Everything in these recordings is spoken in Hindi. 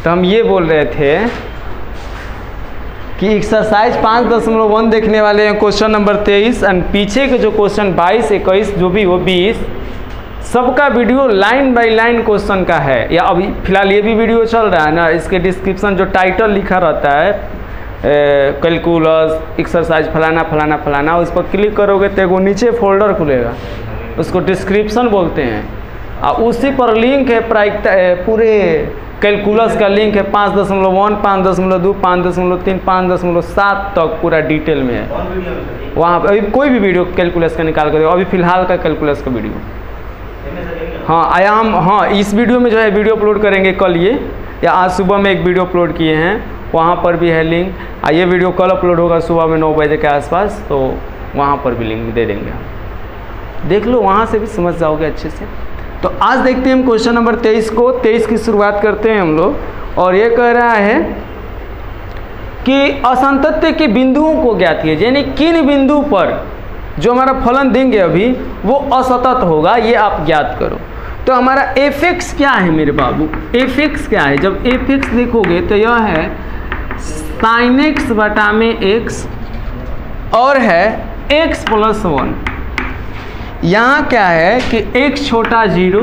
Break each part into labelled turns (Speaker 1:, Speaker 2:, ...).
Speaker 1: तो हम ये बोल रहे थे कि एक्सरसाइज 5.1 देखने वाले हैं क्वेश्चन नंबर 23 एंड पीछे के जो क्वेश्चन 22, 21 जो भी हो 20 सबका video line by line question का है। या अभी फिलहाल ये भी वीडियो चल रहा है ना, इसके डिस्क्रिप्शन जो टाइटल लिखा रहता है कैलकुलस एक्सरसाइज फलाना फलाना फलाना, उस पर क्लिक करोगे तो वो नीचे फोल्डर खुलेगा, उसको डिस्क्रिप्शन बोलते हैं। और उसी पर लिंक है पूरे कैलकुलस का लिंक है 5.1, 5.2, 5.3, 5.7 तक पूरा डिटेल में है। वहाँ पर अभी कोई भी वीडियो कैलकुलस का निकाल कर दो, अभी फ़िलहाल का कैलकुलस का वीडियो। हाँ, इस वीडियो में जो है वीडियो अपलोड करेंगे कल ये, या आज सुबह में एक वीडियो अपलोड किए हैं, वहाँ पर भी है लिंक। ये वीडियो कल अपलोड होगा सुबह में 9 बजे के आसपास, तो वहाँ पर भी लिंक दे देंगे, देख लो, वहाँ से भी समझ जाओगे अच्छे से। तो आज देखते हैं हम क्वेश्चन नंबर 23 को। 23 की शुरुआत करते हैं हम लोग, और ये कह रहा है कि असंतत्य के बिंदुओं को ज्ञात कीजिए, यानी किन बिंदु पर जो हमारा फलन देंगे अभी वो असतत होगा, ये आप ज्ञात करो। तो हमारा एफ एक्स क्या है मेरे बाबू, एफ एक्स क्या है? जब एफ एक्स देखोगे तो यह है साइन एक्स बटा में एक्स और है एक्स प्लस 1। यहाँ क्या है कि x छोटा 0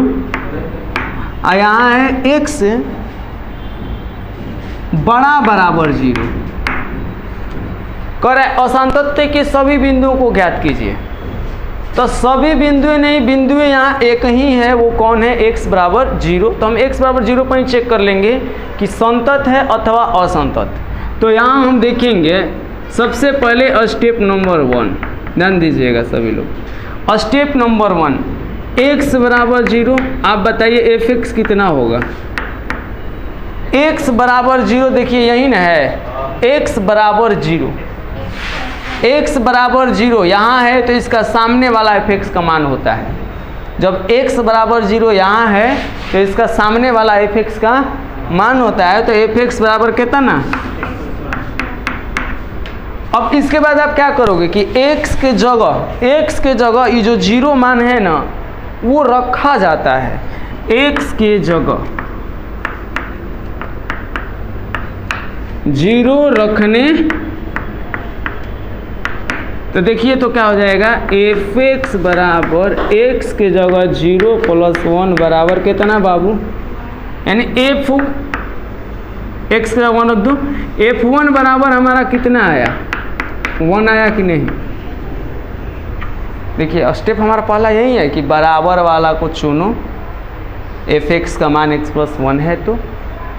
Speaker 1: और यहाँ है x बड़ा बराबर 0। कह रहा है असंतत्य के सभी बिंदुओं को ज्ञात कीजिए। तो सभी बिंदु नहीं, बिंदु यहाँ एक ही है, वो कौन है? x बराबर 0। तो हम x बराबर 0 पर ही चेक कर लेंगे कि संतत है अथवा असंतत। तो यहाँ हम देखेंगे सबसे पहले स्टेप नंबर 1, ध्यान दीजिएगा सभी लोग। स्टेप नंबर 1, x बराबर 0। आप बताइए एफ एक्स कितना होगा? x बराबर 0, देखिए यही ना है, x बराबर 0, x बराबर 0 यहाँ है तो इसका सामने वाला एफ एक्स का मान होता है। जब x बराबर 0 यहाँ है तो इसका सामने वाला एफ एक्स का मान होता है। तो एफ एक्स बराबर कितना? अब इसके बाद आप क्या करोगे कि x के जगह ये जो 0 मान है ना वो रखा जाता है। x के जगह 0 रखने, तो देखिए तो क्या हो जाएगा, एफ एक्स बराबर x के जगह 0 प्लस 1 बराबर कितना बाबू? यानी एफ एक्स का 1 रख दो, f1 बराबर हमारा कितना आया? 1 आया कि नहीं? देखिए स्टेप हमारा पहला यही है कि बराबर वाला को चुनो। एफ एक्स का मान x प्लस 1 है, तो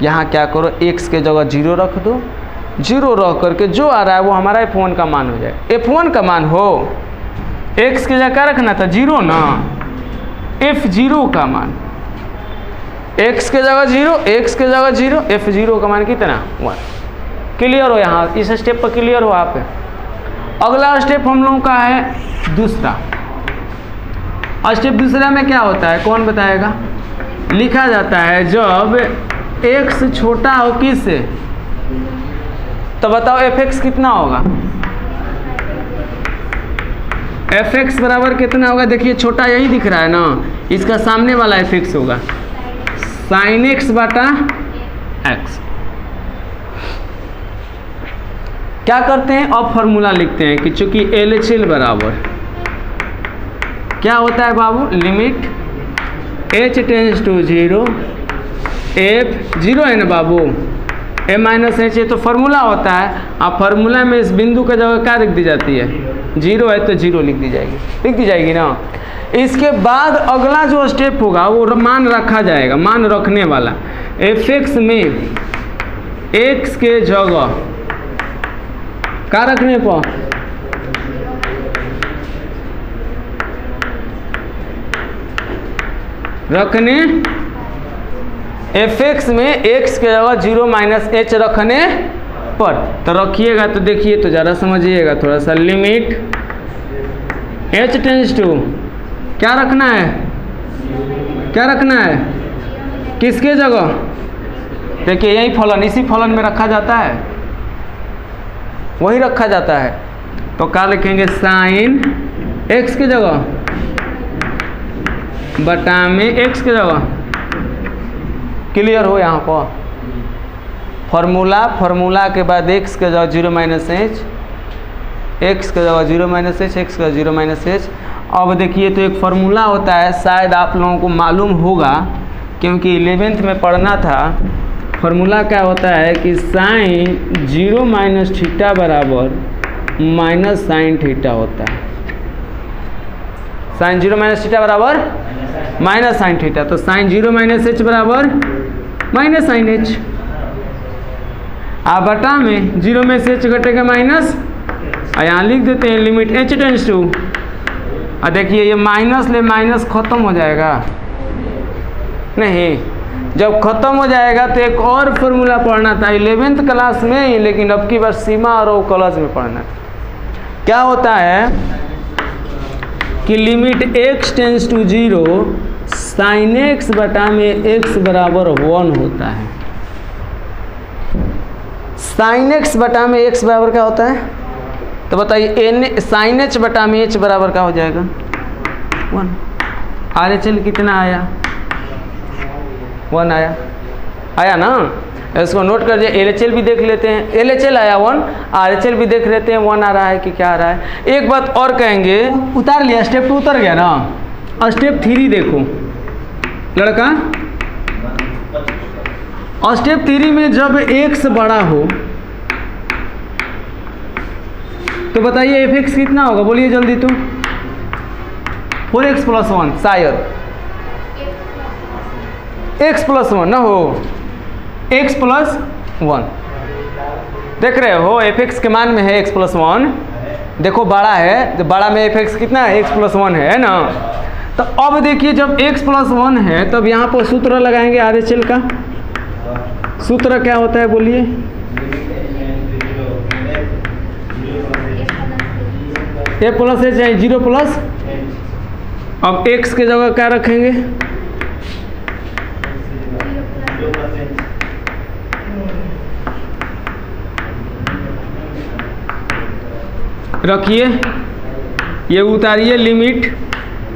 Speaker 1: यहाँ क्या करो, x के जगह 0 रख दो। 0 रख करके जो आ रहा है वो हमारा f1 का मान हो जाए। f1 का मान हो, x के जगह क्या रखना था? 0 ना, f0 का मान, x के जगह 0, x के जगह 0, f0 का मान कितना? 1। क्लियर हो? यहाँ इस स्टेप पर क्लियर हो आप? अगला स्टेप हम लोगों का है दूसरा। स्टेप दूसरा में क्या होता है, कौन बताएगा? लिखा जाता है जब x छोटा हो किससे, तो बताओ एफ एक्स कितना होगा? एफ एक्स बराबर कितना होगा? देखिए छोटा यही दिख रहा है ना, इसका सामने वाला एफ एक्स होगा साइन एक्स बटा एक्स। क्या करते हैं, अब फॉर्मूला लिखते हैं कि चूंकि LHL बराबर क्या होता है बाबू, limit h tends to 0 f 0 है ना बाबू, a माइनस एच है, तो फार्मूला होता है। अब फार्मूला में इस बिंदु का जगह क्या लिख दी जाती है? 0 है तो 0 लिख दी जाएगी ना। इसके बाद अगला जो स्टेप होगा वो मान रखा जाएगा, मान रखने वाला। एफ एक्स में x के जगह क्या रखने पर, रखने एफ एक्स में x के जगह 0 माइनस h रखने पर, तो रखिएगा तो देखिए तो ज़रा समझिएगा थोड़ा सा। लिमिट h टेंस टू क्या रखना है, क्या रखना है, किसके जगह? देखिए यही फलन, इसी फलन में रखा जाता है, वही रखा जाता है। तो क्या लिखेंगे, साइन x की जगह बटा में x की जगह। क्लियर हो यहाँ पर? फार्मूला के बाद x का जगह 0 माइनस एच, x का जगह 0 माइनस एच, x का 0 माइनस एच। अब देखिए तो एक फार्मूला होता है, शायद आप लोगों को मालूम होगा क्योंकि 11th में पढ़ना था। फार्मूला क्या होता है कि साइन 0 माइनस थीटा बराबर माइनस साइन थीटा होता है। साइन 0 माइनस थीटा बराबर माइनस साइन थीटा, तो साइन 0 माइनस एच बराबर माइनस साइन एच। आप बटा में 0 में से एच घटेगा माइनस, और यहाँ लिख देते हैं लिमिट h टेंस टू, और देखिए ये माइनस ले माइनस खत्म हो जाएगा नहीं, जब खत्म हो जाएगा तो एक और फार्मूला पढ़ना था 11th क्लास में ही, लेकिन अब की बार सीमा और वो कॉलेज में पढ़ना। क्या होता है कि limit x tends to 0 sine x बटा में x बराबर 1 होता है। साइन x बटा में x बराबर क्या होता है, तो बताइए साइन h बटा में h बराबर क्या हो जाएगा 1। RHL कितना आया 1 आया ना, इसको नोट कर दिया। LHL भी देख लेते हैं, LHL आया 1, RHL भी देख लेते हैं 1 आ रहा है कि क्या आ रहा है। एक बात और कहेंगे, उतार लिया, स्टेप 2 उतर गया ना, और स्टेप 3 देखो लड़का, और स्टेप 3 में जब x बड़ा हो तो बताइए fx कितना होगा, बोलिए जल्दी तो 4x प्लस 1, शायद x प्लस 1 ना हो, x प्लस 1 देख रहे हो, fx के मान में है x प्लस 1, देखो बड़ा है, जब बड़ा में fx कितना है x प्लस 1 है ना। तो अब देखिए जब x प्लस 1 है तब यहाँ पर सूत्र लगाएंगे RHL का। सूत्र क्या होता है बोलिए, a प्लस एच यानी 0 प्लस, अब x के जगह क्या रखेंगे, रखिए, ये उतारिए लिमिट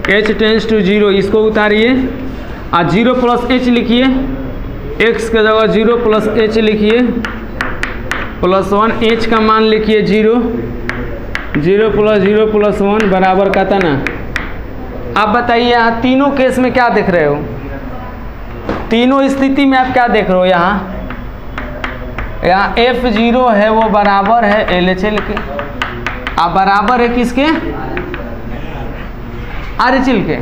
Speaker 1: h टेंस टू 0, इसको उतारिए, और 0 प्लस h लिखिए, x के जगह 0 प्लस h लिखिए, प्लस 1, h का मान लिखिए 0, 0 प्लस 1 बराबर का था ना। आप बताइए यहाँ तीनों केस में क्या देख रहे हो, तीनों स्थिति में आप क्या देख रहे हो, यहाँ F0 है वो बराबर है LHL के, आप बराबर है किसके, RHL के,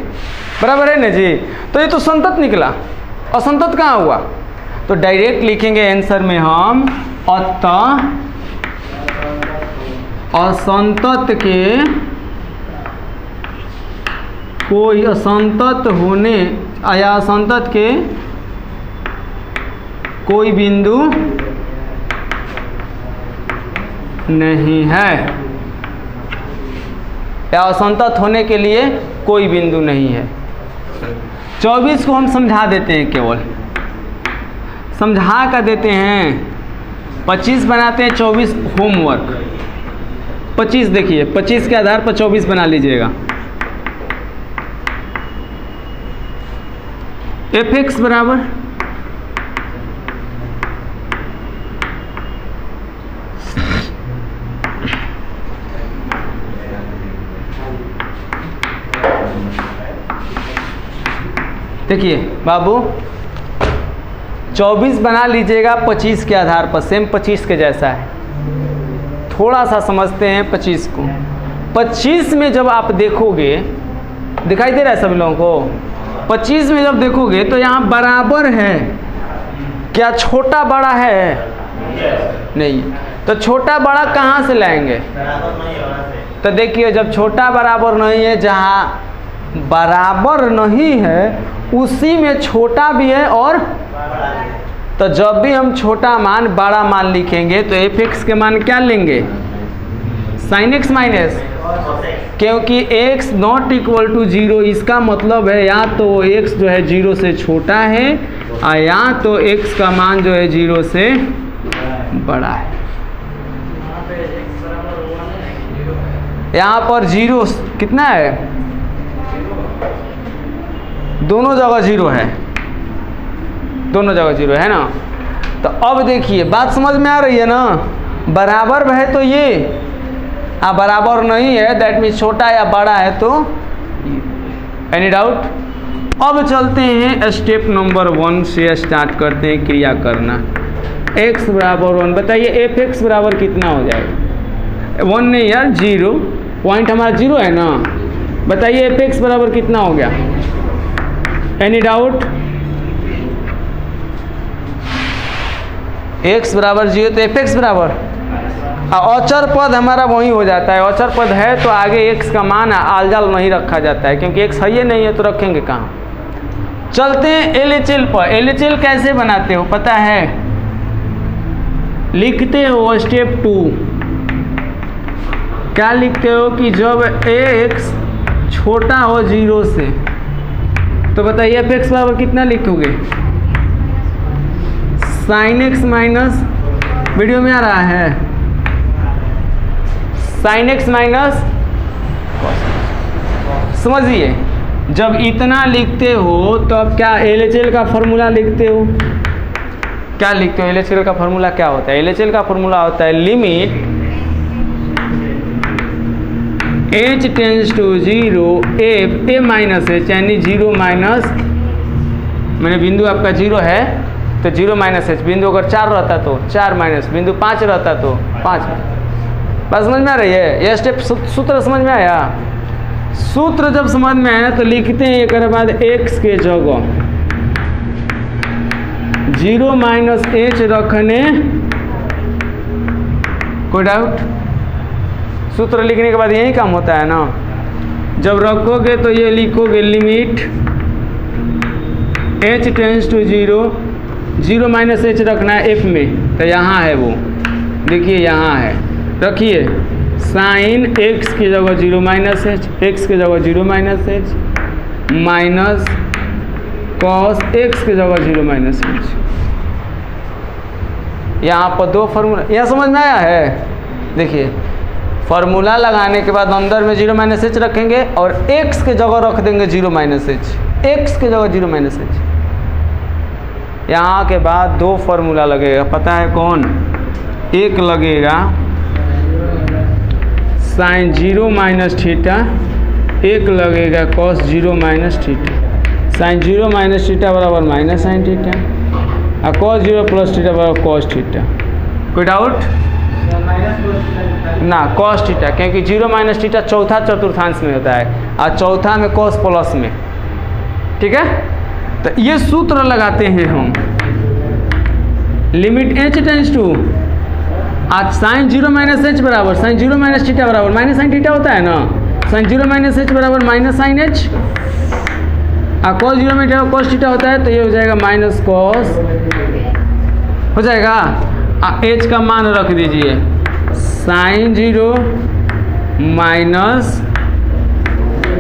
Speaker 1: बराबर है ना जी। तो ये तो संतत निकला, और संतत कहाँ हुआ, तो डायरेक्ट लिखेंगे आंसर में हम अतः असंतत के कोई असंतत होने या असंतत के कोई बिंदु नहीं है, या असंतत होने के लिए कोई बिंदु नहीं है। 24 को हम समझा देते हैं, केवल समझा कर देते हैं, 25 बनाते हैं, 24 होमवर्क। 25 देखिए, 25 के आधार पर 24 बना लीजिएगा। fx बराबर देखिए बाबू 24 बना लीजिएगा 25 के आधार पर, सेम 25 के जैसा है। थोड़ा सा समझते हैं 25 को। 25 में जब आप देखोगे, दिखाई दे रहा है सभी लोगों को, 25 में जब देखोगे तो यहाँ बराबर है, क्या छोटा बड़ा है नहीं, तो छोटा बड़ा कहाँ से लाएंगे, तो देखिए जब छोटा बराबर नहीं है, जहाँ बराबर नहीं है उसी में छोटा भी है, और तो जब भी हम छोटा मान बड़ा मान लिखेंगे तो fx के मान क्या लेंगे, sin x माइनस, क्योंकि x नॉट इक्वल टू 0, इसका मतलब है या तो x जो है 0 से छोटा है, और या तो x का मान जो है 0 से बड़ा है। यहाँ पर 0 कितना है, दोनों जगह 0 है, दोनों जगह 0 है ना। तो अब देखिए बात समझ में आ रही है ना, बराबर है तो ये, बराबर नहीं है दैट मीन्स छोटा या बड़ा है तो, एनी डाउट। अब चलते हैं स्टेप नंबर 1 से स्टार्ट करते हैं क्रिया करना। x बराबर 1, बताइए एफ एक्स बराबर कितना हो जाएगा? 1 नहीं यार 0, पॉइंट हमारा 0 है ना। बताइए एफ एक्स बराबर कितना हो गया? Any doubt? x बराबर 0 तो एफ एक्स बराबर, अचर पद हमारा वही हो जाता है। अचर पद है तो आगे x का मान आलजाल नहीं रखा जाता है, क्योंकि x है ही नहीं है तो रखेंगे कहाँ। चलते हैं LHL पर। LHL कैसे बनाते हो पता है? लिखते हो स्टेप 2, क्या लिखते हो कि जब x छोटा हो 0 से, तो बताइए एफ एक्स बराबर कितना लिखोगे? साइन एक्स माइनस, वीडियो में आ रहा है, साइन एक्स माइनस, समझिए जब इतना लिखते हो तो अब क्या LHL का फॉर्मूला लिखते हो? क्या लिखते हो? LHL का फॉर्मूला क्या होता है? LHL का फॉर्मूला होता है limit h tends to 0 f a minus h, यानी 0 माइनस, मैंने बिंदु आपका 0 है तो 0 माइनस एच, बिंदु अगर 4 रहता तो 4 माइनस, बिंदु 5 रहता तो 5। बात समझ में आ रही है? यह स्टेप सूत्र समझ में आया? सूत्र जब समझ में आया तो लिखते हैं एक बाद x के जगह 0 माइनस एच रखने, कोई डाउट? सूत्र लिखने के बाद यही काम होता है ना। जब रखोगे तो ये लिखोगे limit h tends to 0, 0 minus h रखना है f में, तो यहाँ है वो, देखिए यहाँ है, रखिए साइन x की जगह 0 माइनस एच, x की जगह 0 minus H, minus cos x की जगह 0 माइनस एच। यहाँ पर दो फार्मूला, यह समझ में आया है? देखिए फार्मूला लगाने के बाद अंदर में 0 माइनस एच रखेंगे और x के जगह रख देंगे 0 माइनस एच, x के जगह 0 माइनस एच। यहाँ के बाद दो फार्मूला लगेगा, पता है कौन? एक लगेगा साइन 0 माइनस थीटा, एक लगेगा cos 0 minus theta. Sine 0 minus theta बराबर माइनस साइन थीटा, और कॉस 0 प्लस थीटा बराबर कॉस थीटा। कोई डाउट? ना, कॉस थीटा, क्योंकि 0 माइनस थीटा चौथा चतुर्थांश में होता है और चौथा में कॉस प्लस में, ठीक है। तो ये सूत्र लगाते हैं हम, लिमिट h टेंस टू, आज साइन 0 माइनस एच बराबर साइन 0 माइनस थीटा बराबर माइनस साइन थीटा होता है ना। साइन 0 माइनस एच बराबर माइनस साइन एच, और कॉस 0 माइनस कॉस थीटा होता है, तो ये हो जाएगा माइनस कॉस, हो जाएगा। एच का मान रख दीजिए साइन 0 माइनस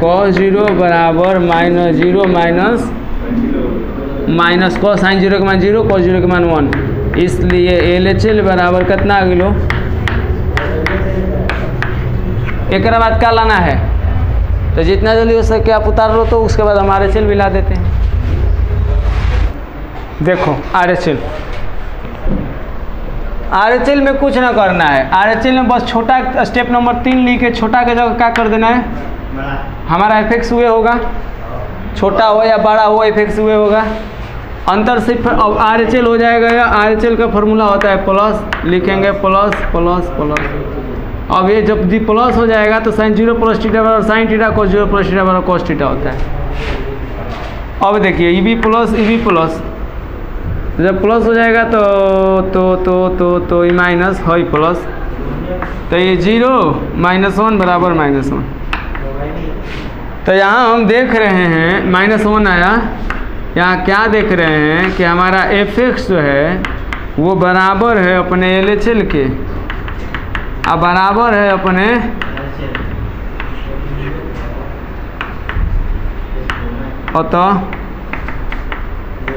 Speaker 1: कॉस 0 बराबर minus 0 minus minus cos sine 0 के मान 0, कॉस 0 के मान 1, इसलिए LHL बराबर कितना आ गिलो। एक बाद क्या लाना है, तो जितना जल्दी हो सके आप उतार लो, तो उसके बाद हम RHL भी ला देते हैं। देखो RHL में कुछ ना करना है, RHL में बस छोटा स्टेप नंबर 3 लिख के छोटा के जगह क्या कर देना है, हमारा एफ हुए होगा, छोटा हो या बड़ा हो एफ हुए होगा। अंतर सिर्फ अब RHL हो जाएगा, या RHL का फॉर्मूला होता है प्लस, लिखेंगे प्लस प्लस प्लस। अब ये जब दी प्लस हो जाएगा तो साइन 0 प्लस थीटा बराबर sine theta, cos 0 plus theta बराबर कॉस थीटा होता है। अब देखिए ई बी प्लस, जब प्लस हो जाएगा तो ई माइनस है प्लस, तो ये 0 -1 बराबर -1। तो यहाँ हम देख रहे हैं -1 आया, यहाँ क्या देख रहे हैं कि हमारा एफ एक्स जो है वो बराबर है अपने LHL के, अब बराबर है अपने अतः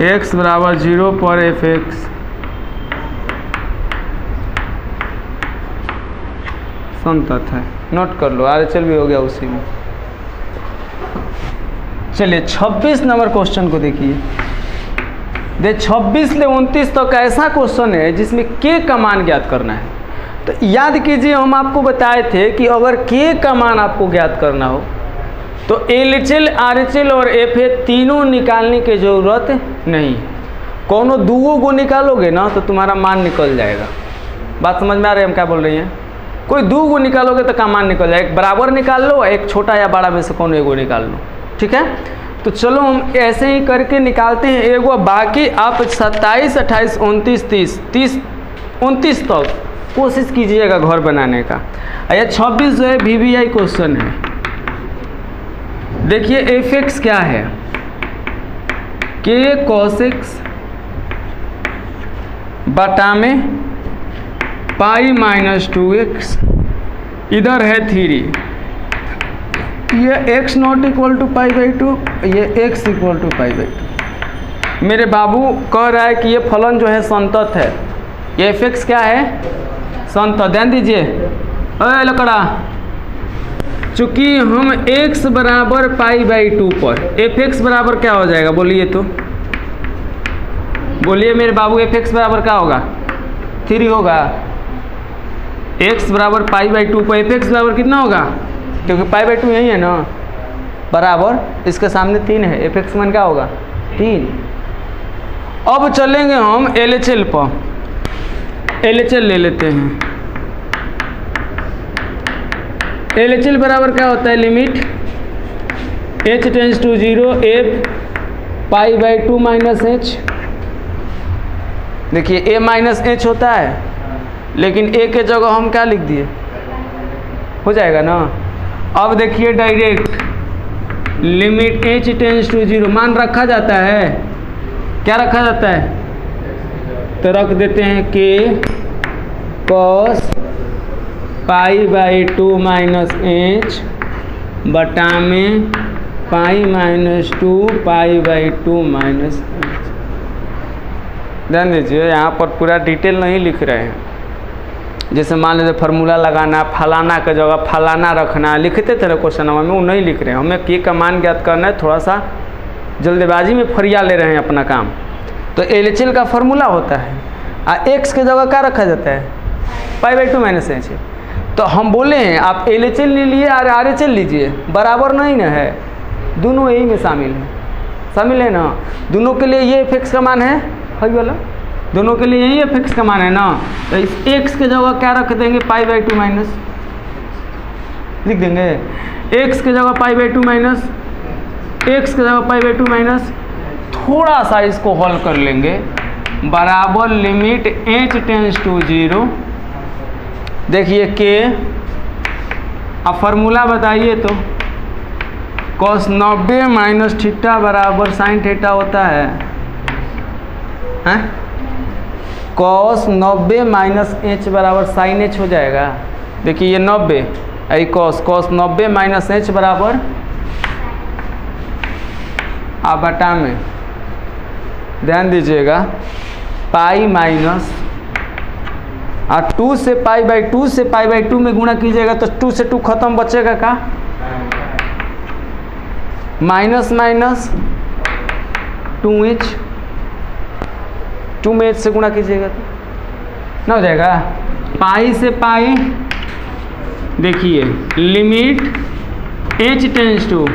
Speaker 1: x बराबर 0 पर एफ एक्स संतत है। नोट कर लो, RHL भी हो गया उसी में। चलिए 26 नंबर क्वेश्चन को देखिए। दे 26 से 29 तक ऐसा क्वेश्चन है जिसमें के का मान ज्ञात करना है। तो याद कीजिए हम आपको बताए थे कि अगर के का मान आपको ज्ञात करना हो तो LHL, RHL और FA तीनों निकालने की ज़रूरत नहीं है। कोनो दूगो को निकालोगे ना तो तुम्हारा मान निकल जाएगा। बात समझ में आ रही है हम क्या बोल रही हैं? कोई दो को निकालोगे तो का मान निकल जाएगा। एक बराबर निकाल लो, एक छोटा या बड़ा में से कोनो एगो निकाल लो, ठीक है। तो चलो हम ऐसे ही करके निकालते हैं एगो। बाकी आप 27, 28, 29, 30, 29 तक कोशिश कीजिएगा घर बनाने का। यह 26 जो है VBI क्वेश्चन है। देखिए fx क्या है, k cos x बटा में पाई माइनस 2x, इधर है 3, ये x not equal to pi by 2, ये x equal to pi by 2। मेरे बाबू कह रहा है कि ये फलन जो है संतत है। ये fx क्या है? संतत। ध्यान दीजिए अरे लकड़ा, चूँकि हम x बराबर पाई बाई 2 पर fx बराबर क्या हो जाएगा बोलिए तो, बोलिए मेरे बाबू fx बराबर क्या होगा? 3 होगा। x बराबर पाई बाई 2 पर fx बराबर कितना होगा? क्योंकि पाई बाई 2 यही है ना, बराबर इसके सामने 3 है, fx मान क्या होगा? 3। अब चलेंगे हम LHL पर। LHL ले लेते हैं। LHL बराबर क्या होता है? Limit h tends to 0 f pi by 2 minus h। देखिए a माइनस h होता है, लेकिन a के जगह हम क्या लिख दिए? हो जाएगा ना। अब देखिए direct limit h tends to 0 मान रखा जाता है। क्या रखा जाता है? तो रख देते हैं k cos pi by 2 minus h बटा में pi minus 2 pi by 2 minus h। ध्यान दीजिए यहाँ पर पूरा डिटेल नहीं लिख रहे हैं। जैसे मान लीजिए फार्मूला लगाना, फलाना का जगह फलाना रखना, लिखते थे ना क्वेश्चन में, वो नहीं लिख रहे हैं। हमें के का मान ज्ञात करना है, थोड़ा सा जल्दबाजी में फरिया ले रहे हैं अपना काम। तो LHL का फार्मूला होता है, x के जगह क्या रखा जाता है? पाई बाई 2 माइनस h। तो हम बोले हैं आप LHL ले लिए और RHL लीजिए, बराबर नहीं ना है, दोनों यही में शामिल है ना। दोनों के लिए ये fx का मान है वाला, दोनों के लिए यही fx का मान है ना। तो इस x के जगह क्या रख देंगे? पाई बाई 2 माइनस लिख देंगे। x के जगह पाई बाई 2 माइनस, x के जगह पाई बाई 2 माइनस। थोड़ा सा इसको हल कर लेंगे, बराबर लिमिट h टेंस टू 0। देखिए के, अब फार्मूला बताइए तो cos 90 माइनस थीटा बराबर साइन थीटा होता है, हैं? cos 90 माइनस h बराबर साइन h हो जाएगा। देखिए ये 90 आई cos 90 माइनस h बराबर आप बटा में, ध्यान दीजिएगा, पाई माइनस और 2 से पाई बाई 2 से पाई बाई 2 में गुणा कीजिएगा तो 2 से 2 खत्म, बचेगा का माइनस माइनस 2h, 2 में h से गुणा कीजिएगा तो ना हो जाएगा। पाई से पाई, देखिए लिमिट h टेंस टू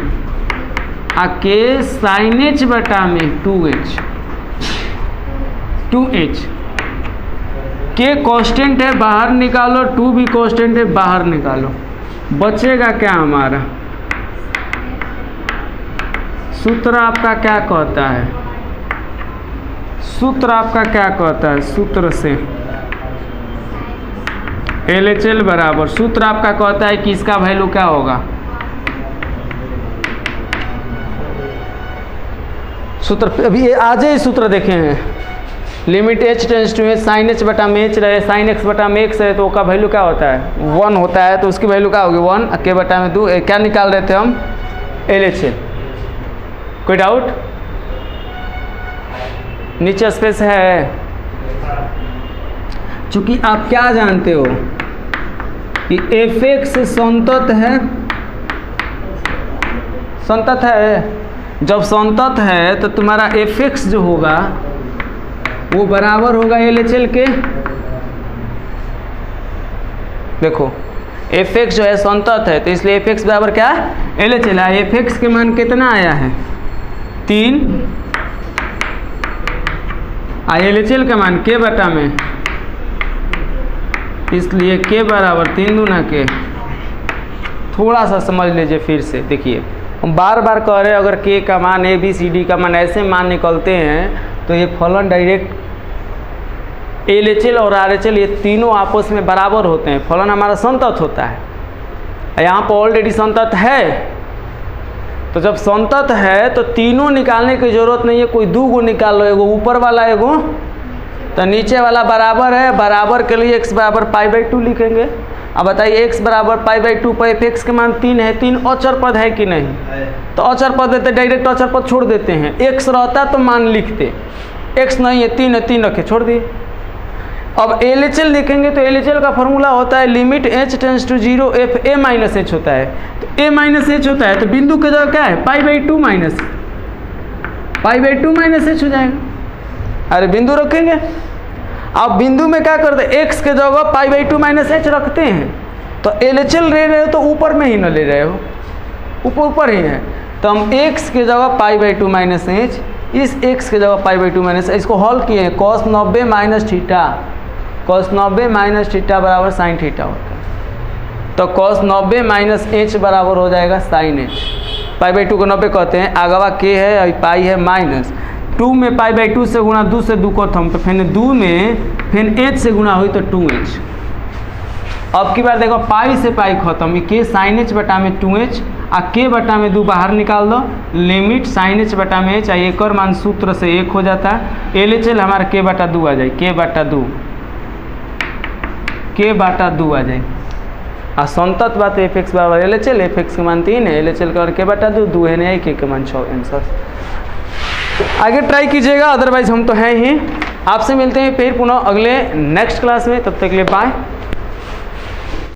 Speaker 1: के साइन h बटा में 2h के कांस्टेंट है, बाहर निकालो, 2 भी कांस्टेंट है, बाहर निकालो, बचेगा क्या हमारा? सूत्र आपका क्या कहता है? सूत्र आपका क्या कहता है? सूत्र से LHL बराबर, सूत्र आपका कहता है कि इसका वैल्यू क्या होगा? सूत्र अभी आज ही सूत्र देखे हैं। Limit h tends to sine h बटा में h रहे, साइन x बटा में x है, तो का वैल्यू क्या होता है? 1 होता है। तो उसकी वैल्यू क्या होगी? 1 के बटा में 2। क्या निकाल रहे थे हम? LHL। कोई डाउट? नीचे स्पेस है। चूंकि आप क्या जानते हो कि fx संतत है, संतत है। जब संतत है तो तुम्हारा fx जो होगा वो बराबर होगा LHL के। देखो fx जो है संतत है, तो इसलिए fx बराबर क्या है LHL है। fx के मान कितना आया है 3, LHL का मान k बटा में, इसलिए k बराबर 3 दूना k। थोड़ा सा समझ लीजिए फिर से, देखिए हम बार बार कह रहे हैं अगर k का मान ABCD का मान ऐसे मान निकलते हैं तो ये फलन डायरेक्ट LHL और RHL ये तीनों आपस में बराबर होते हैं, फलन हमारा संतत होता है। यहाँ पर ऑलरेडी संतत है, तो जब संतत है तो तीनों निकालने की जरूरत नहीं है, कोई दो गो निकाल लो, एगो ऊपर वाला एगो तो नीचे वाला बराबर है। बराबर के लिए x बराबर π/2 लिखेंगे। अब बताइए x बराबर π/2 पर fx के मान 3 है, 3 अचर पद है कि नहीं है? तो अचर पद देते डायरेक्ट अचर पद छोड़ देते हैं, x रहता तो मान लिखते, x नहीं है 3 है, 3 रखे छोड़ दिए। अब LHL लिखेंगे तो LHL का फॉर्मूला होता है limit h tends to 0 f a minus h होता है, तो a माइनस h होता है, तो बिंदु के जगह क्या है π/2 माइनस h हो जाएगा। अरे बिंदु रखेंगे, अब बिंदु में क्या करते हैं x के जगह π/2 माइनस h रखते हैं, तो LHL ले रहे हो तो ऊपर में ही न ले रहे हो, ऊपर ही है, तो हम x के जगह π/2 माइनस h, इस x के जगह π/2 माइनस, इसको हल किए हैं cos 90 minus theta, cos 90 minus theta बराबर साइन थीटा होता है, तो cos 90 माइनस h बराबर हो जाएगा साइन h। π/2 को 90 कहते हैं, आगवा k है और पाई है माइनस 2 में π/2 से गुणा 2 से 2 को थम, तो फिर 2 में फिर h से गुणा हुई तो 2h। अब की बार देखो पाई से पाई खत्म, के साइन h बटा में 2h आ k बटा में 2 बाहर निकाल दो, लिमिट साइन h बटा में h, एक और मान सूत्र से 1 हो जाता है। LHL हमारा k बटा 2 आ जाए, k बटा 2 आ जाए। आ संतत बात fx बराबर LHL, fx के मान 3 है, LHL का k बटा 2 है नहीं, k के मान 6 आंसर। आगे ट्राई कीजिएगा, अदरवाइज हम तो हैं ही। आपसे मिलते हैं फिर पुनः अगले नेक्स्ट क्लास में, तब तक के लिए बाय।